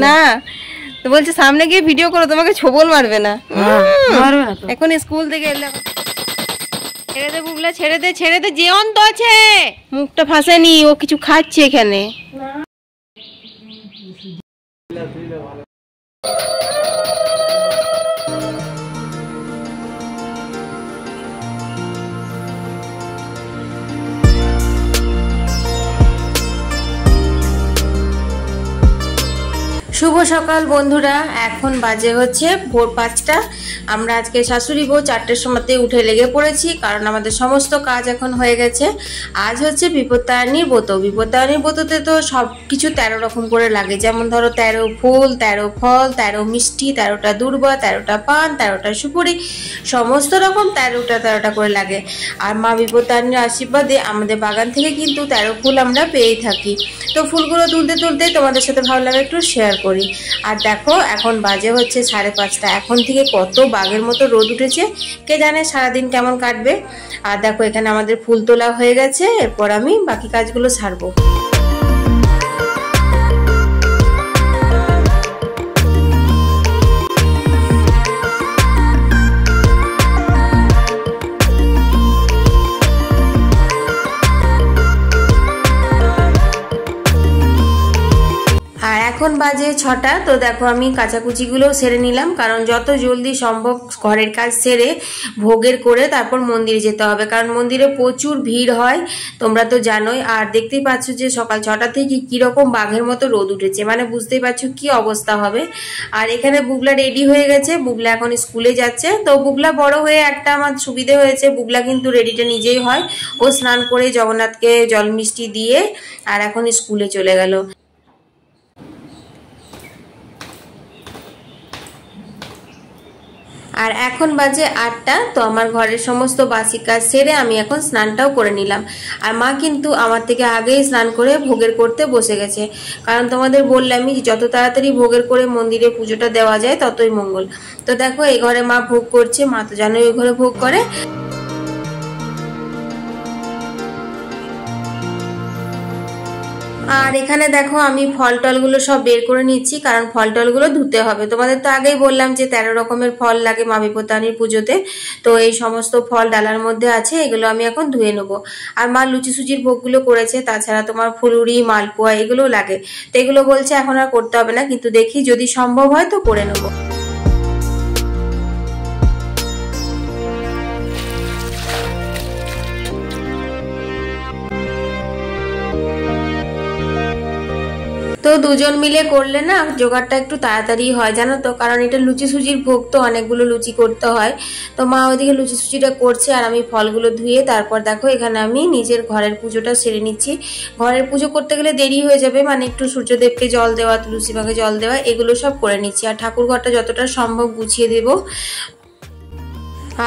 না তো বলছে সামনে গিয়ে ভিডিও করো, তোমাকে ছোবল মারবে না। এখন স্কুল থেকে এলে ছেড়ে দে বুবলা, ছেড়ে দে ছেড়ে দে, জীবন্ত আছে, মুখটা ফাঁসেনি, ও কিছু খাচ্ছে এখানে। শুভ সকাল বন্ধুরা, এখন বাজে হচ্ছে ভোর ৫টা। আমরা আজকে শাশুড়ি বউ ৪টের সময়তে উঠে লেগে পড়েছি, কারণ আমাদের সমস্ত কাজ এখন হয়ে গেছে। আজ হচ্ছে বিপত্তারিণীর ব্রত। বিপত্তারিণীর ব্রততে তো সব কিছু ১৩ রকম করে লাগে, যেমন ধরো ১৩ ফুল, ১৩ ফল, ১৩ মিষ্টি, ১৩টা দূর্বা, ১৩টা পান, ১৩টা সুপুরি, সমস্ত রকম ১৩টা করে লাগে। আর মা বিপত্তারিণীর আশীর্বাদে আমাদের বাগান থেকে কিন্তু ১৩ ফুল আমরা পেয়েই থাকি। তো ফুলগুলো তুলতে তুলতে তোমাদের সাথে ভাবলাম একটু শেয়ার করি। আর দেখো এখন বাজে হচ্ছে ৫:৩০। এখন থেকে কত বাঘের মতো রোদ উঠেছে, কে জানে সারাদিন কেমন কাটবে। আর দেখো এখানে আমাদের ফুল তোলা হয়ে গেছে, এরপর আমি বাকি কাজগুলো সারবো। এখন বাজে ৬টা। তো দেখো আমি কাচাকুচিগুলো সেরে নিলাম, কারণ যত জলদি সম্ভব ঘরের কাজ সেরে ভোগের করে তারপর মন্দিরে যেতে হবে, কারণ মন্দিরে প্রচুর ভিড় হয়, তোমরা তো জানোই। আর দেখতেই পাচ্ছ যে সকাল ৬টা থেকে কিরকম বাঘের মতো রোদ উঠেছে, মানে বুঝতেই পারছো কি অবস্থা হবে। আর এখানে বুবলা রেডি হয়ে গেছে, বুবলা এখন স্কুলে যাচ্ছে। তো বুবলা বড় হয়ে একটা আমার সুবিধে হয়েছে, বুবলা কিন্তু রেডিটা নিজেই হয়। ও স্নান করে জগন্নাথকে জল মিষ্টি দিয়ে আর এখন স্কুলে চলে গেল। আর এখন বাজে ৮টা। তো আমার ঘরের সমস্ত বাসি কাজ সেরে আমি এখন স্নানটাও করে নিলাম। আর মা কিন্তু আমার থেকে আগেই স্নান করে ভোগের করতে বসে গেছে, কারণ তোমাদের বললামই যত তাড়াতাড়ি ভোগের করে মন্দিরে পুজোটা দেওয়া যায় ততই মঙ্গল। তো দেখো এই ঘরে মা ভোগ করছে, মা তো জানোই ওই ঘরে ভোগ করে। আর এখানে দেখো আমি ফল টলগুলো সব বের করে নিচ্ছি, কারণ ফল টলগুলো ধুতে হবে। তোমাদের তো আগেই বললাম যে ১৩ রকমের ফল লাগে মা বিপত্তারিণীর পুজোতে। তো এই সমস্ত ফল ডালার মধ্যে আছে, এগুলো আমি এখন ধুয়ে নেবো। আর মা লুচি সুজির ভোগগুলো করেছে, তাছাড়া তোমার ফুলুরি, মালপোয়া এগুলো লাগে। তো এগুলো বলছে এখন আর করতে হবে না, কিন্তু দেখি যদি সম্ভব হয় তো করে নেবো। তো দুজন মিলে করলে না জোগাড়টা একটু তাড়াতাড়ি হয়, জানো তো, কারণ এটা লুচি সুজির ভোগ, তো অনেকগুলো লুচি করতে হয়। তো মা ওইদিকে লুচি সুজিটা করছে আর আমি ফলগুলো ধুয়ে তারপর দেখো এখানে আমি নিজের ঘরের পুজোটা সেরে নিচ্ছি। ঘরের পুজো করতে গেলে দেরি হয়ে যাবে, মানে একটু সূর্যদেবকে জল দেওয়া, তুলসী মাকে জল দেওয়া, এগুলো সব করে নিচ্ছি। আর ঠাকুর ঘরটা যতটা সম্ভব গুছিয়ে দেবো।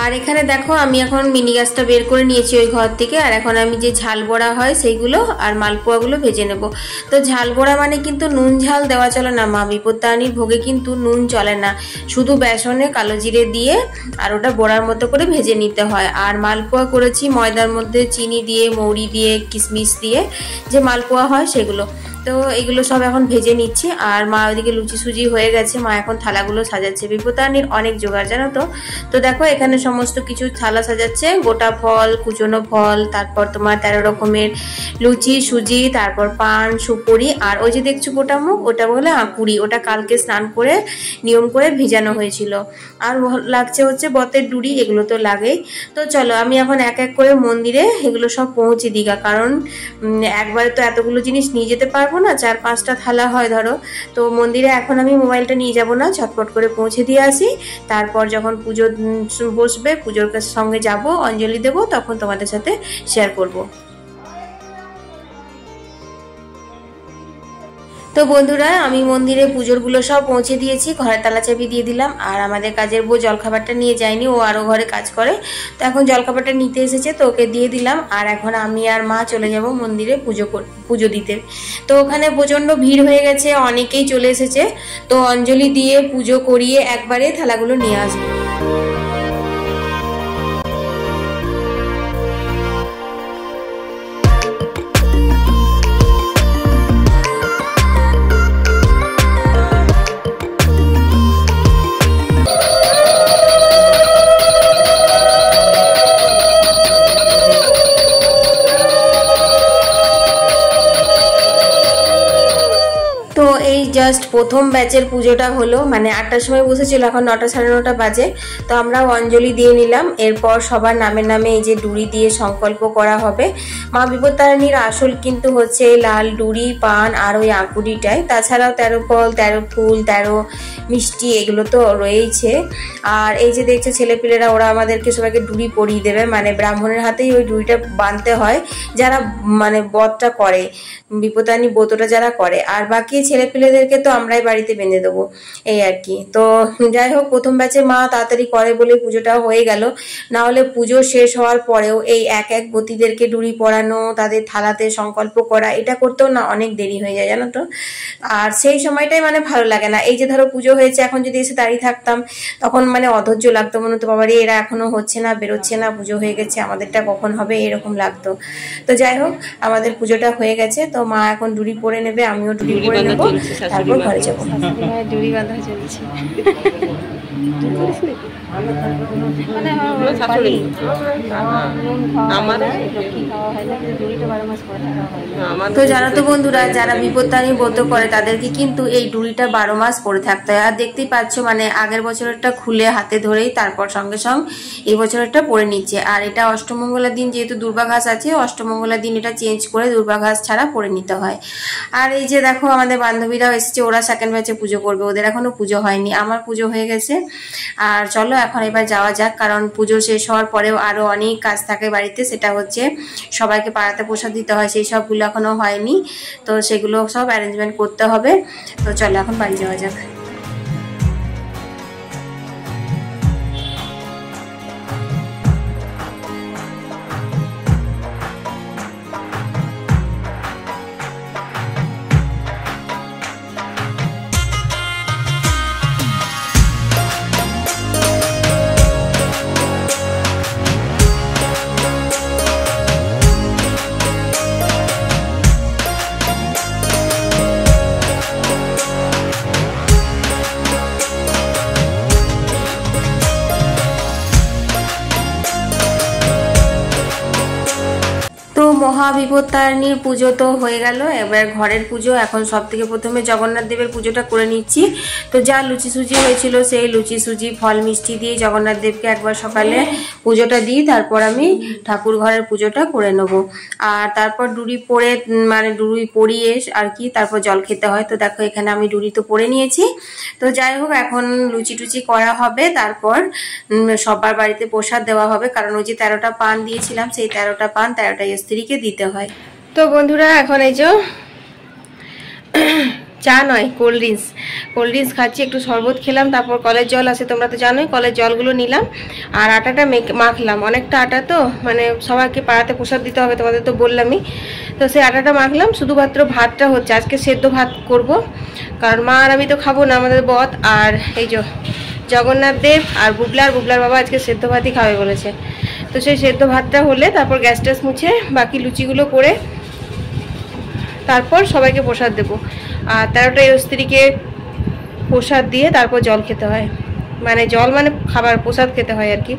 আর এখানে দেখো আমি এখন মিনি গ্যাসটা বের করে নিয়েছি ওই ঘর থেকে। আর এখন আমি যে ঝাল বড়া হয় সেইগুলো আর মালপোয়াগুলো ভেজে নেব। তো ঝাল বড়া মানে কিন্তু নুন ঝাল দেওয়া চলে না, মা বিপত্তারিণীর ভোগে কিন্তু নুন চলে না, শুধু বেসনে কালো জিরে দিয়ে আর ওটা বড়ার মতো করে ভেজে নিতে হয়। আর মালপোয়া করেছি ময়দার মধ্যে চিনি দিয়ে, মৌরি দিয়ে, কিশমিশ দিয়ে যে মালপোয়া হয় সেগুলো। তো এগুলো সব এখন ভেজে নিচ্ছি। আর মা ওইদিকে লুচি সুজি হয়ে গেছে, মা এখন থালাগুলো সাজাচ্ছে। বিপত্তারিণীর অনেক জোগাড়, জানো তো। তো দেখো এখানে সমস্ত কিছু থালা সাজাচ্ছে, গোটা ফল, কুচনো ফল, তারপর তোমার ১৩ রকমের লুচি সুজি, তারপর পান, সুপুরি, আর ওই যে দেখছো গোটা মুখ, ওটা বলে আঁকুড়ি, ওটা কালকে স্নান করে নিয়ম করে ভিজানো হয়েছিল। আর লাগছে হচ্ছে বতের ডুরি, এগুলো তো লাগেই। তো চলো আমি এখন এক এক করে মন্দিরে এগুলো সব পৌঁছে দিগা, কারণ একবারে তো এতগুলো জিনিস নিয়ে যেতে পারবো না, ৪-৫টা থালা হয় ধরো। তো মন্দিরে এখন আমি মোবাইলটা নিয়ে যাব না, ঝটপট করে পৌঁছে দিয়ে আসি। তারপর যখন পুজো বসবে, পুজোর সঙ্গে যাব, অঞ্জলি দেব, তখন তোমাদের সাথে শেয়ার করব। তো বন্ধুরা আমি মন্দিরে পুজোরগুলো সব পৌঁছে দিয়েছি, ঘরের তালা চাবি দিয়ে দিলাম। আর আমাদের কাজের বউ জলখাবারটা নিয়ে যায়নি, ও আরও ঘরে কাজ করে। তো এখন জলখাবারটা নিতে এসেছে, তো ওকে দিয়ে দিলাম। আর এখন আমি আর মা চলে যাব মন্দিরে পুজো দিতে। তো ওখানে প্রচণ্ড ভিড় হয়ে গেছে, অনেকেই চলে এসেছে। তো অঞ্জলি দিয়ে পুজো করিয়ে একবারে থালাগুলো নিয়ে আসবো। এই জাস্ট প্রথম ব্যাচের পুজোটা হলো, মানে 8টার সময় বসেছিল, এখন 9টা সাড়ে 9টা বাজে। তো আমরাও অঞ্জলি দিয়ে নিলাম। এরপর সবার নামে নামে এই যে ডুরি দিয়ে সংকল্প করা হবে। মা বিপত্তারিণীর আসল কিন্তু হচ্ছে এই লাল ডুরি, পান আর ওই আকুড়িটাই। তাছাড়াও 13 ফল, 13 ফুল, 13 মিষ্টি এগুলো তো রয়েইছে। আর এই যে দেখছো ছেলেপিলেরা, ওরা আমাদেরকে সবাইকে ডুরি পরিয়ে দেবে, মানে ব্রাহ্মণের হাতেই ওই ডুরিটা বাঁধতে হয় যারা মানে বধটা করে, বিপত্তারিণী ব্রতটা যারা করে। আর বাকি ছেলেপিলেদেরকে তো আমরাই বাড়িতে বেঁধে দেবো, এই আর কি। তো যাই হোক, প্রথম ব্যাচে মা তাড়াতাড়ি করে বলে পুজোটা হয়ে গেল। না হলে পুজো শেষ হওয়ার পরেও এই এক এক বতীদেরকে ডুরি পরানো, তাদের থালাতে সংকল্প করা, এটা করতেও না অনেক দেরি হয়ে যায়, জানো তো। আর সেই সময়টাই মানে ভালো লাগে না। এই যে ধরো পুজো হয়েছে, এখন যদি এসে দাঁড়িয়ে থাকতাম তখন মানে অধৈর্য লাগতো, মনে হতো বাবারে এরা এখনো হচ্ছে না, বেরোচ্ছে না, পুজো হয়ে গেছে, আমাদেরটা কখন হবে, এরকম লাগতো। তো যাই হোক, আমাদের পুজোটা হয়ে গেছে। তো মা এখন ডুরি পরে নেবে, আমিও ডুরি পরে নেবো, তারপর ঘরে যাবো। ডুরি বাঁধা চলছে। তো জানো তো বন্ধুরা, যারা বিপত্তারিণী ব্রত করে তাদেরকে কিন্তু এই ডুরিটা 12 মাস পরে থাকতে হয়। আর দেখতেই পাচ্ছ, মানে আগের বছরেরটা খুলে হাতে ধরেই তারপর সঙ্গে সঙ্গে এই বছরেরটা পরে নিচ্ছে। আর এটা অষ্টমঙ্গলার দিন, যেহেতু দুর্বাঘাস আছে, অষ্টমঙ্গলার দিন এটা চেঞ্জ করে দুর্বাঘাস ছাড়া পরে নিতে হয়। আর এই যে দেখো, আমাদের বান্ধবীরাও এসেছে, ওরা সেকেন্ড ব্যাচে পুজো করবে, ওদের এখনো পুজো হয়নি, আমার পুজো হয়ে গেছে। আর চলো এখন এবার যাওয়া যাক, কারণ পুজো শেষ হওয়ার পরেও আরো অনেক কাজ থাকে বাড়িতে। সেটা হচ্ছে সবাইকে পাড়াতে প্রসাদ দিতে হয়, সেই সবগুলো এখনো হয়নি, তো সেগুলো সব অ্যারেঞ্জমেন্ট করতে হবে। তো চলো এখন বাড়ি যাওয়া যাক। মহাবিপত্তারিণীর পুজো তো হয়ে গেল, এবার ঘরের পুজো। এখন সব থেকে প্রথমে জগন্নাথ দেবের পুজোটা করে নিচ্ছি। তো যা লুচি সুজি হয়েছিল সেই লুচি সুজি ফল মিষ্টি দিয়ে জগন্নাথ দেবকে একবার সকালে পুজোটা দিই, তারপর আমি ঠাকুর ঘরের পুজোটা করে নেব। আর তারপর ডুরি পরে, মানে ডুরি পরিয়ে আর কি, তারপর জল খেতে হয়। তো দেখো এখানে আমি ডুরি তো পরে নিয়েছি। তো যাই হোক, এখন লুচি টুচি করা হবে, তারপর সবার বাড়িতে প্রসাদ দেওয়া হবে, কারণ ওই যে 13টা পান দিয়েছিলাম, সেই 13টা পান 13টা স্ত্রীকে দিতে হয়। তো বন্ধুরা, এখন এই যে চা নয়, কোল্ড ড্রিঙ্কস খাচ্ছি, একটু শরবত খেলাম, তারপর কলের জল আছে, তোমরা তো জানোই, কলের জলগুলো নিলাম। আর আটাটা মাখলাম, অনেকটা আটা তো, মানে সবাইকে পাড়াতে প্রসাদ দিতে হবে, তোমাদের তো বললামই। তো সেই আটাটা মাখলাম, শুধুমাত্র ভাতটা হচ্ছে, আজকে সেদ্ধ ভাত করব, কারণ মা আর আমি তো খাবো না, আমাদের বদ। আর এই যে জগন্নাথ দেব আর বুবলার বাবা আজকে সেদ্ধ ভাতই খাবে বলেছে। তো সেই সেদ্ধ ভাতটা হলে তারপর গ্যাস ট্যাস মুছে বাকি লুচিগুলো করে তারপর সবাইকে প্রসাদ দেবো। আর 13টা স্ত্রীকে প্রসাদ দিয়ে তারপর জল খেতে হয়, মানে জল মানে খাবার, প্রসাদ খেতে হয় আর কি।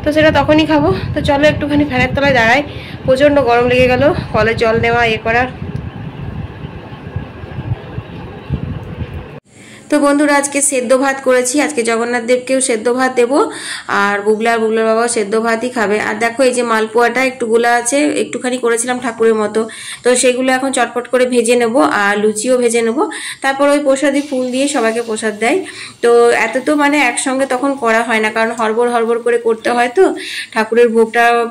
তো সেটা তখনই খাবো। তো চলো একটুখানি ফ্যানের তলায় দাঁড়াই, প্রচণ্ড গরম লেগে গেল, কলের জল নেওয়া করার। তো বন্ধুরা, আজকে সেদ্ধ ভাত করেছি, আজকে জগন্নাথ দেবকেও সেদ্ধ ভাত দেবো, আর বুবলার বাবাও সেদ্ধ ভাতই খাবে। আর দেখো এই যে মালপোয়াটা একটু গোলা আছে, একটুখানি করেছিলাম ঠাকুরের মতো, তো সেগুলো এখন চটপট করে ভেজে নেব, আর লুচিও ভেজে নেব। তারপর ওই প্রসাদি ফুল দিয়ে সবাইকে প্রসাদ দেয়। তো এত তো মানে একসঙ্গে তখন করা হয় না, কারণ হড়বড় করে করতে হয়, তো ঠাকুরের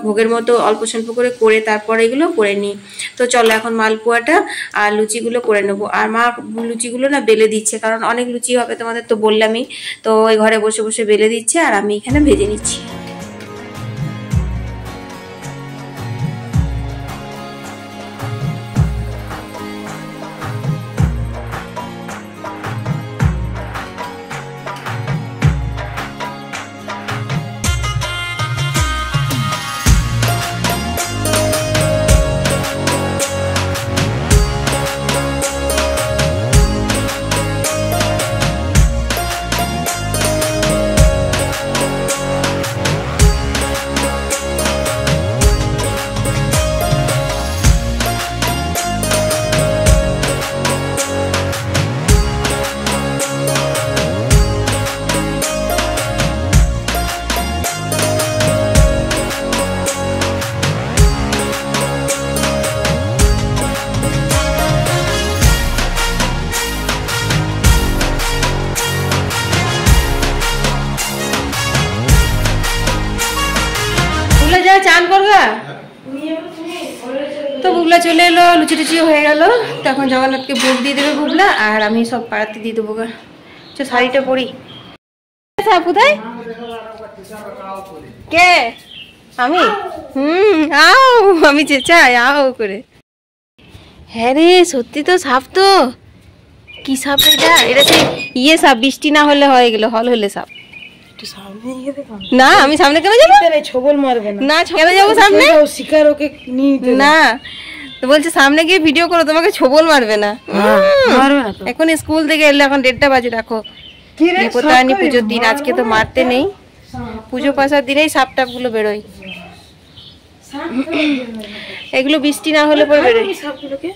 ভোগের মতো অল্প স্বল্প করে তারপর এগুলো করে নিই। তো চলো এখন মালপোয়াটা আর লুচিগুলো করে নেবো। আর মা লুচিগুলো না বেলে দিচ্ছে, কারণ অনেক লুচি হবে, তোমাদের তো বললামই। তো ওই ঘরে বসে বসে বেলে দিচ্ছে, আর আমি এখানে ভেজে নিচ্ছি। স্নান করবা? তো বুবলা চলে এলো, লুচি টুচিও হয়ে গেল। তো এখন জগন্নাথকে ভোগ দিয়ে দেবে বুবলা, আর আমি সব পাড়াতে দিয়ে দেবো গা। শাড়িটা পরি। কোথায় কে? আমি আও, আমি চেঁচাই আও করে। হ্যাঁ রে, সত্যি তো সাপ। তো কি সাপ এটা? এটা সেই ইয়ে সাপ, বৃষ্টি না হলে হয়ে গেল, হল হলে সাপ। না আমি সামনে কেন যাবো? ছবল মারবে না, কেন যাবো সামনে? শিকার ওকে না, তো বলছে সামনে গিয়ে ভিডিও করো, তোমাকে ছবল মারবে না। এখন স্কুল থেকে এলে, এখন 1:30 বাজে। দেখো বিপত্তারিণী পুজোর দিন, আজকে তো মারতে নেই, পুজো পাশার দিনেই সাপ টাপ গুলো বেরোয়। এগুলো বৃষ্টি না হলে পরে বেরোয়।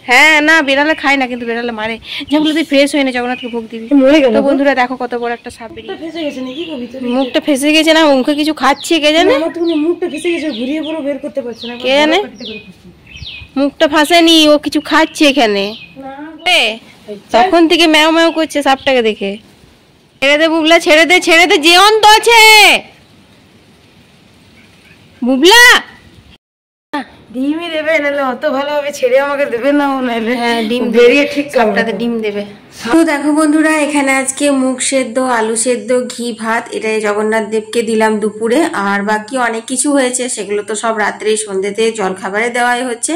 হ্যাঁ, না বেড়ালে খায় না, কিন্তু বেড়ালে মারে। যেগুলো তুই ফ্রেশ হয়ে না, জগন্নাথকে ভোগ দিবি। তো বন্ধুরা দেখো কত বড় একটা সাপ বেরিয়ে। মুখটা ফেসে গেছে না, মুখে কিছু খাচ্ছে কে জানে। মুখটা ফেসে গেছে, ঘুরিয়ে পুরো বের করতে পারছে না, কে জানে। মুখটা ফাঁসেনি, ও কিছু খাচ্ছে এখানে। তখন থেকে ম্যাও ম্যাও করছে সাপটাকে দেখে। ছেড়ে দে বুবলা, ছেড়ে দে, ছেড়ে দে, জীবন্ত আছে বুবলা। ডিমই দেবে, নাহলে অত ভালোভাবে ছেড়ে আমাকে দেবে না। নাহলে হ্যাঁ, ডিম বেরিয়ে ঠিক সবটাতে ডিম দেবে। তো দেখো বন্ধুরা, এখানে আজকে মুগ সেদ্ধ, আলু সেদ্ধ, ঘি ভাত, এটাই জগন্নাথ দেবকে দিলাম দুপুরে। আর বাকি অনেক কিছু হয়েছে, সেগুলো তো সব রাত্রে সন্ধ্যেতে জল খাবারে দেওয়াই হচ্ছে।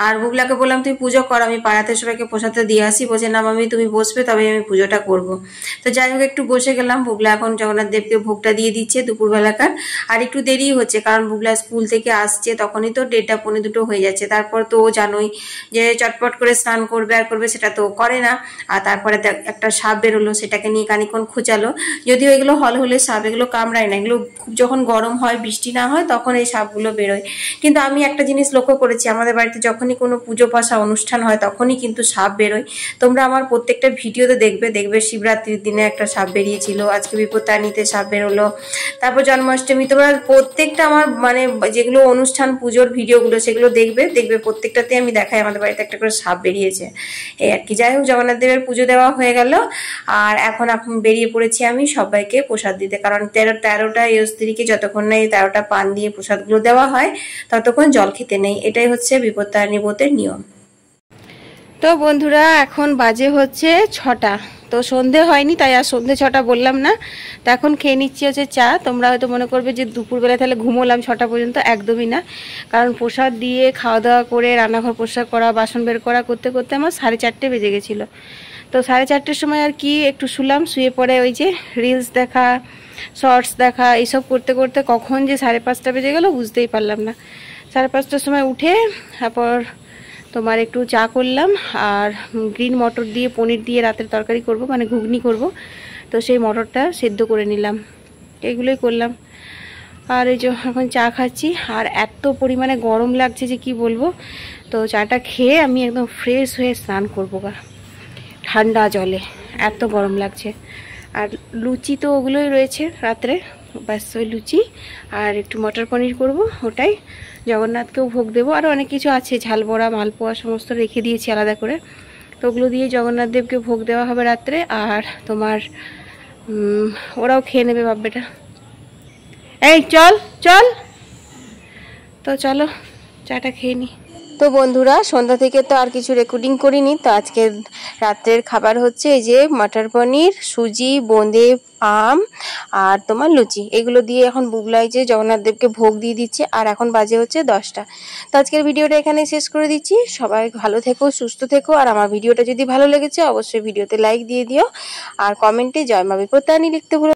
আর বুবলাকে বললাম তুই পুজো কর, আমি পাড়াতে সবাইকে প্রসাদ দিয়ে আসি। বলছে না মামি তুমি বসবে, তবে আমি পুজোটা করব। তো যাই হোক একটু বসে গেলাম। বুবলা এখন জগন্নাথ দেবকে ভোগটা দিয়ে দিচ্ছে দুপুরবেলাকার। আর একটু দেরি হচ্ছে, কারণ বুবলা স্কুল থেকে আসছে, তখনই তো 1:30 পৌনে 2 হয়ে যাচ্ছে। তারপর তো ও জানোই যে চটপট করে স্নান করবে আর করবে, সেটা তো করে না। আর তারপরে একটা সাপ বেরোলো, সেটাকে নিয়ে খানিকক্ষণ খোঁচালো। যদিও এগুলো হল হলে সাপ, এগুলো কামড়ায় না। এগুলো খুব যখন গরম হয়, বৃষ্টি না হয়, তখন এই সাপগুলো বেরোয়। কিন্তু আমি একটা জিনিস লক্ষ্য করেছি, আমাদের বাড়িতে যখনই কোনো পুজো পাশা অনুষ্ঠান হয়, তখনই কিন্তু সাপ বেরোয়। তোমরা আমার প্রত্যেকটা ভিডিওতে দেখবে শিবরাত্রির দিনে একটা সাপ বেরিয়েছিল, আজকে বিপত্তারিণীতে সাপ বেরোলো, তারপর জন্মাষ্টমী। তোমরা প্রত্যেকটা আমার মানে যেগুলো অনুষ্ঠান পুজোর ভিডিওগুলো, সেগুলো দেখবে প্রত্যেকটাতে আমি দেখাই আমাদের বাড়িতে একটা করে সাপ বেরিয়েছে। এই আর কি। যাই হোক, জগন্নাথ দেবের পুজো দেওয়া হয়ে গেল। আর এখন বেরিয়ে পড়েছি আমি সবাইকে প্রসাদ দিতে, কারণ 13টা এই স্ত্রীকে যতক্ষণ না এই 13টা পান দিয়ে প্রসাদগুলো দেওয়া হয়, ততক্ষণ জল খেতে নেই। এটাই হচ্ছে বিপত্তারিণী ব্রতের নিয়ম। তো বন্ধুরা, এখন বাজে হচ্ছে 6টা। তো সন্ধে হয়নি, তাই আর সন্ধে 6টা বললাম না। তো এখন খেয়ে নিচ্ছি হচ্ছে চা। তোমরা হয়তো মনে করবে যে দুপুরবেলা তাহলে ঘুমোলাম 6টা পর্যন্ত, একদমই না। কারণ প্রসাদ দিয়ে খাওয়া দাওয়া করে রান্নাঘর পরিষ্কার করা, বাসন বের করা করতে করতে আমার 4:30 বেজে গেছিলো। তো 4:30টার সময় আর কি একটু শুলাম, শুয়ে পড়ে ওই যে রিলস দেখা, শর্টস দেখা, এইসব করতে করতে কখন যে 5:30 বেজে গেল বুঝতেই পারলাম না। 5:30টার সময় উঠে তারপর তোমার একটু চা করলাম, আর গ্রিন মটর দিয়ে পনির দিয়ে রাতের তরকারি করব, মানে ঘুগনি করব। তো সেই মটরটা সেদ্ধ করে নিলাম, এগুলোই করলাম। আর এই যে এখন চা খাচ্ছি, আর এত পরিমাণে গরম লাগছে যে কি বলবো। তো চাটা খেয়ে আমি একদম ফ্রেশ হয়ে স্নান করবো গা ঠান্ডা জলে, এত গরম লাগছে। আর লুচি তো ওগুলোই রয়েছে রাত্রে, ব্যাস ওই লুচি আর একটু মটর পনির করব, ওটাই জগন্নাথকেও ভোগ দেবো। আরও অনেক কিছু আছে, ঝাল বড়া, মালপোয়া সমস্ত রেখে দিয়েছি আলাদা করে। তো ওগুলো দিয়ে জগন্নাথ দেবকে ভোগ দেওয়া হবে রাত্রে। আর তোমার ওরাও খেয়ে নেবে বাব্বেটা। এই চল চল, তো চলো চাটা খেয়ে নি। তো বন্ধুরা, সন্ধ্যা থেকে তো আর কিছু রেকর্ডিং করিনি। তো আজকের রাত্রের খাবার হচ্ছে এই যে মটর পনির, সুজি, বোঁদে, আম আর তোমার লুচি। এগুলো দিয়ে এখন বুবলাই যে জগন্নাথ দেবকে ভোগ দিয়ে দিচ্ছে। আর এখন বাজে হচ্ছে 10টা। তো আজকের ভিডিওটা এখানে শেষ করে দিচ্ছি। সবাই ভালো থেকো, সুস্থ থেকো। আর আমার ভিডিওটা যদি ভালো লেগেছে অবশ্যই ভিডিওতে লাইক দিয়ে দিও, আর কমেন্টে জয় মা বিপত্তারিণী লিখতে ভুলো।